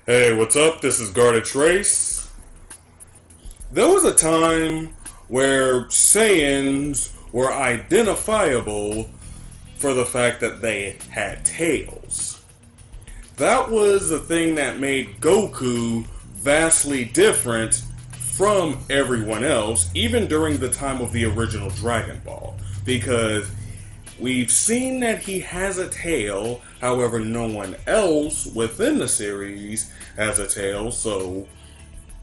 Hey, what's up? This is Gardetrace. There was a time where Saiyans were identifiable for the fact that they had tails. That was the thing that made Goku vastly different from everyone else, even during the time of the original Dragon Ball. Because we've seen that he has a tail, however, no one else within the series has a tail, so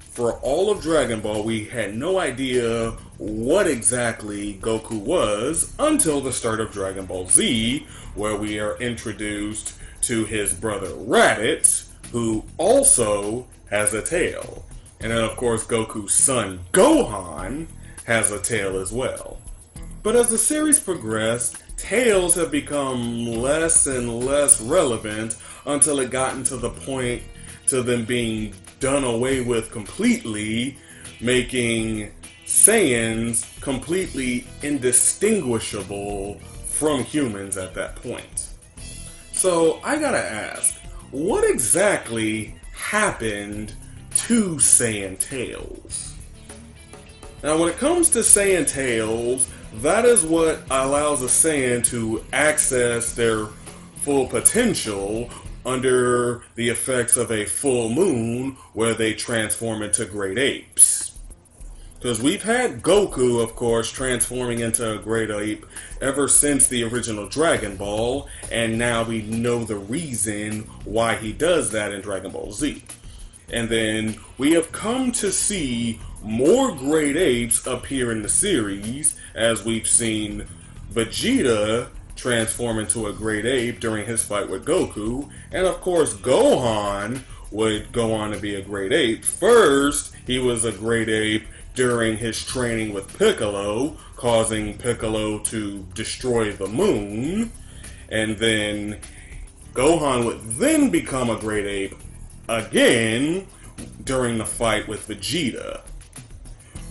for all of Dragon Ball, we had no idea what exactly Goku was until the start of Dragon Ball Z, where we are introduced to his brother Raditz, who also has a tail. And then, of course, Goku's son Gohan has a tail as well. But as the series progressed, tails have become less and less relevant until it gotten to the point to them being done away with completely, making Saiyans completely indistinguishable from humans at that point. So I gotta ask, what exactly happened to Saiyan tails? Now when it comes to Saiyan tails, that is what allows a Saiyan to access their full potential under the effects of a full moon where they transform into great apes. Because we've had Goku, of course, transforming into a great ape ever since the original Dragon Ball, and now we know the reason why he does that in Dragon Ball Z. And then we have come to see more great apes appear in the series, as we've seen Vegeta transform into a great ape during his fight with Goku, and of course Gohan would go on to be a great ape. First, he was a great ape during his training with Piccolo, causing Piccolo to destroy the moon, and then Gohan would then become a great ape again during the fight with Vegeta.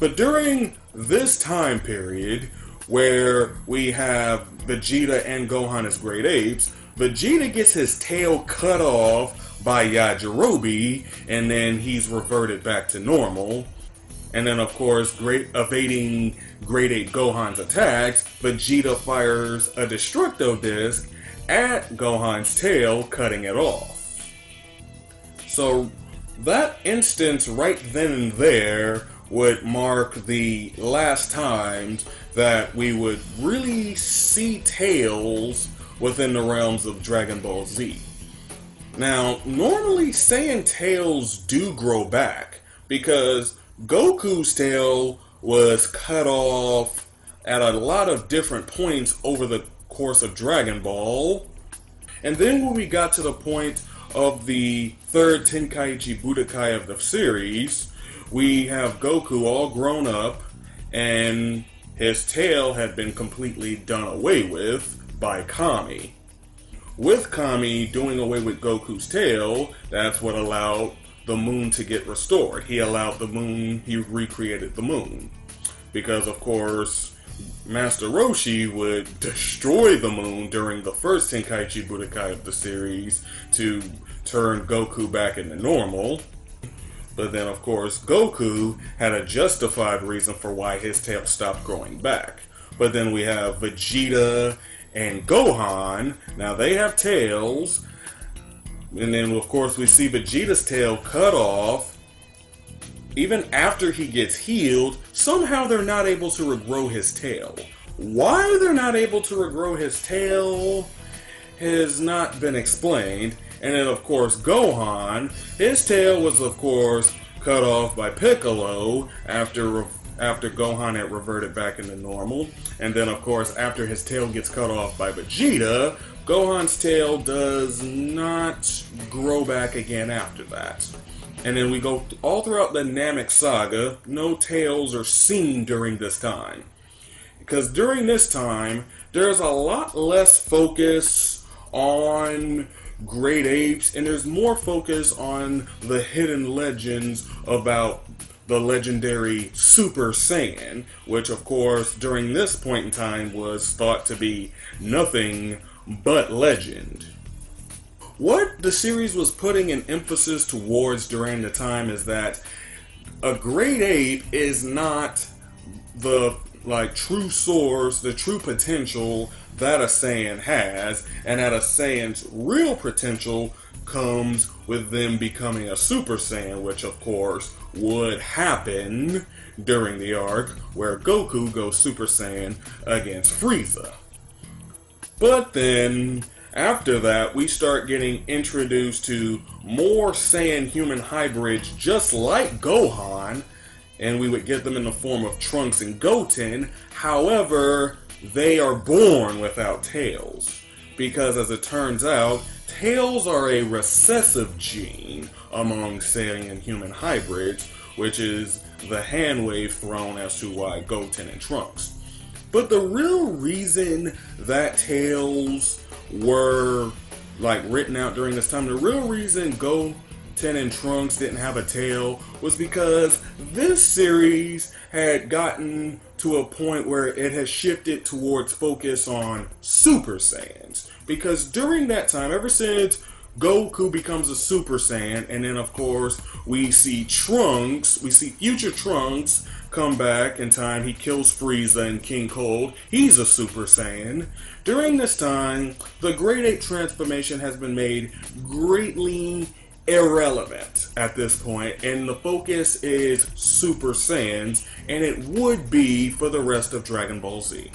But during this time period, where we have Vegeta and Gohan as great apes, Vegeta gets his tail cut off by Yajirobe, and then he's reverted back to normal. And then, of course, evading Great Ape Gohan's attacks, Vegeta fires a Destructo Disc at Gohan's tail, cutting it off. So that instance right then and there would mark the last times that we would really see tails within the realms of Dragon Ball Z. Now, normally Saiyan tails do grow back, because Goku's tail was cut off at a lot of different points over the course of Dragon Ball. And then when we got to the point of the third Tenkaichi Budokai of the series, we have Goku all grown up, and his tail had been completely done away with by Kami. With Kami doing away with Goku's tail, that's what allowed the moon to get restored. He recreated the moon. Because, of course, Master Roshi would destroy the moon during the first Tenkaichi Budokai of the series to turn Goku back into normal. But then, of course, Goku had a justified reason for why his tail stopped growing back. But then we have Vegeta and Gohan. Now they have tails. And then, of course, we see Vegeta's tail cut off. Even after he gets healed, somehow they're not able to regrow his tail. Why they're not able to regrow his tail has not been explained. And then, of course, Gohan, his tail was, of course, cut off by Piccolo after Gohan had reverted back into normal. And then, of course, after his tail gets cut off by Vegeta, Gohan's tail does not grow back again after that. And then we go all throughout the Namek Saga, no tails are seen during this time. Because during this time, there's a lot less focus on great apes, and there's more focus on the hidden legends about the legendary Super Saiyan, which of course during this point in time was thought to be nothing but legend. what the series was putting an emphasis towards during the time is that a great ape is not the true source, the true potential that a Saiyan has, and that a Saiyan's real potential comes with them becoming a Super Saiyan, which of course would happen during the arc where Goku goes Super Saiyan against Frieza. But then, after that, we start getting introduced to more Saiyan human hybrids just like Gohan, and we would get them in the form of Trunks and Goten. However, they are born without tails, because as it turns out, tails are a recessive gene among Saiyan human hybrids, which is the hand wave thrown as to why Goten and Trunks. But the real reason that tails were written out during this time, the real reason Goten and Trunks didn't have a tail was because this series had gotten to a point where it has shifted towards focus on Super Saiyans. Because during that time, ever since Goku becomes a Super Saiyan, and then of course we see future Trunks come back in time. He kills Frieza and King Cold. He's a Super Saiyan. During this time, the Great Ape transformation has been made greatly irrelevant at this point, and the focus is Super Saiyans, and it would be for the rest of Dragon Ball Z.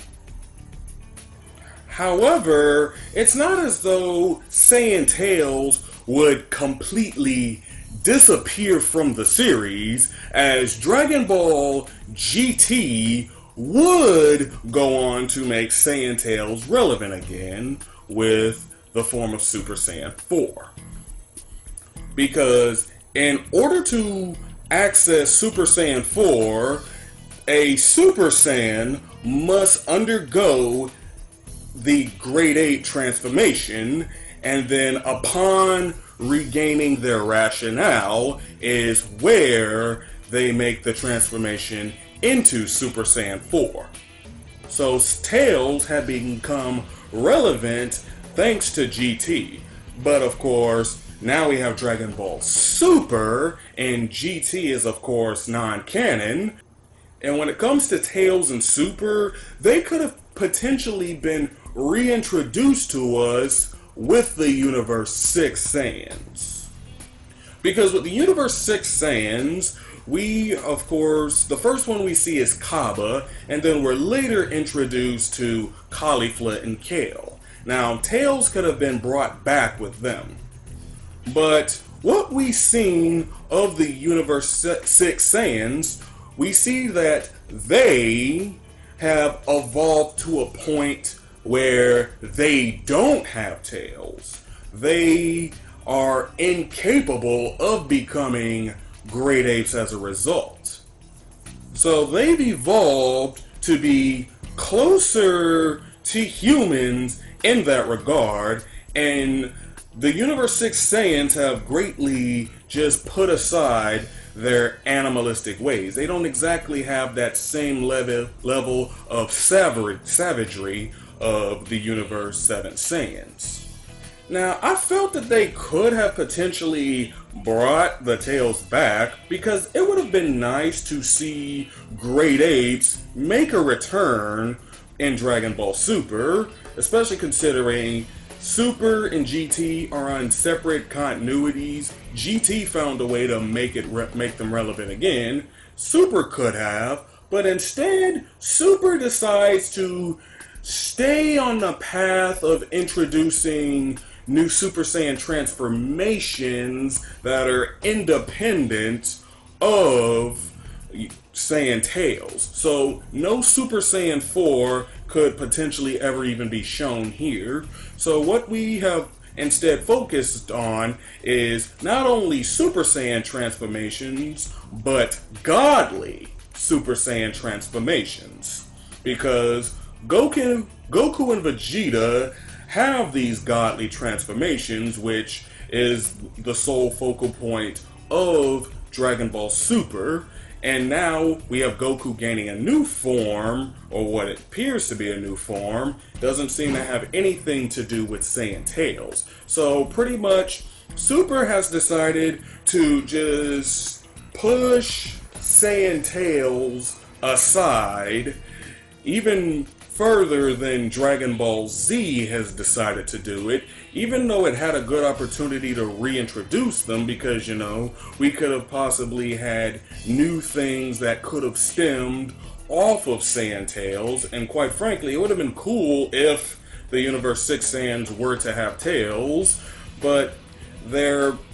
However, it's not as though Saiyan tails would completely disappear from the series, as Dragon Ball GT would go on to make Saiyan tails relevant again with the form of Super Saiyan 4. Because in order to access Super Saiyan 4, a Super Saiyan must undergo the Great Ape transformation, and then upon regaining their rationale is where they make the transformation into Super Saiyan 4. So Tails had become relevant thanks to GT. But of course, now we have Dragon Ball Super, and GT is of course non-canon. And when it comes to Tails and Super, they could have potentially been reintroduced to us with the Universe 6 Saiyans. Because with the Universe 6 Saiyans, we, of course, the first one we see is Kaba, and then we're later introduced to Caulifla and Kale. Now, Tails could have been brought back with them. But what we've seen of the Universe 6 Saiyans, we see that they have evolved to a point where they don't have tails. They are incapable of becoming great apes as a result. So they've evolved to be closer to humans in that regard, and the Universe 6 Saiyans have greatly just put aside their animalistic ways. They don't exactly have that same level of savagery of the Universe 7 Saiyans. Now, I felt that they could have potentially brought the Tails back, because it would have been nice to see Great Apes make a return in Dragon Ball Super, especially considering Super and GT are on separate continuities. GT found a way to make them relevant again. Super could have, but instead, Super decides to stay on the path of introducing new Super Saiyan transformations that are independent of Saiyan Tails. So no Super Saiyan 4 could potentially ever even be shown here. So what we have instead focused on is not only Super Saiyan transformations, but godly Super Saiyan transformations. Because Goku and Vegeta have these godly transformations, which is the sole focal point of Dragon Ball Super. And now we have Goku gaining a new form, or what appears to be a new form, doesn't seem to have anything to do with Saiyan Tails. So pretty much, Super has decided to just push Saiyan Tails aside, even further than Dragon Ball Z has decided to do it, even though it had a good opportunity to reintroduce them, because, you know, we could have possibly had new things that could have stemmed off of Saiyan Tails, and quite frankly, it would have been cool if the Universe 6 Saiyans were to have tails, but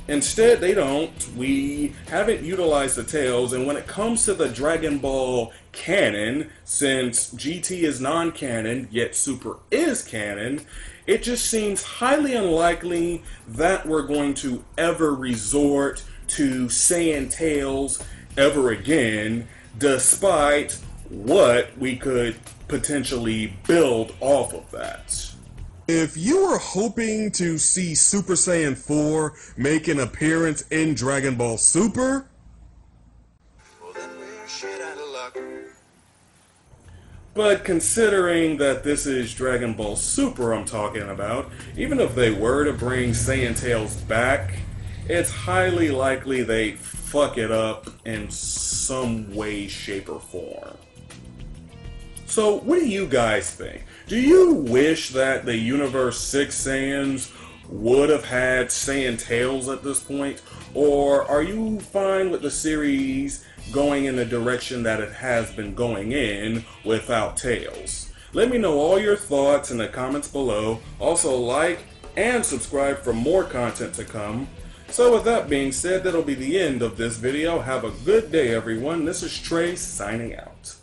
instead they don't. We haven't utilized the tails, and when it comes to the Dragon Ball canon, since GT is non-canon, yet Super is canon, it just seems highly unlikely that we're going to ever resort to Saiyan Tails ever again, despite what we could potentially build off of that. If you were hoping to see Super Saiyan 4 make an appearance in Dragon Ball Super, well, then we're shit out of luck. But considering that this is Dragon Ball Super I'm talking about, even if they were to bring Saiyan Tails back, it's highly likely they fuck it up in some way, shape, or form. So, what do you guys think? Do you wish that the Universe 6 Saiyans would have had Saiyan Tails at this point? Or are you fine with the series going in the direction that it has been going in without Tails? Let me know all your thoughts in the comments below. Also like and subscribe for more content to come. So with that being said, that'll be the end of this video. Have a good day, everyone. This is Trace signing out.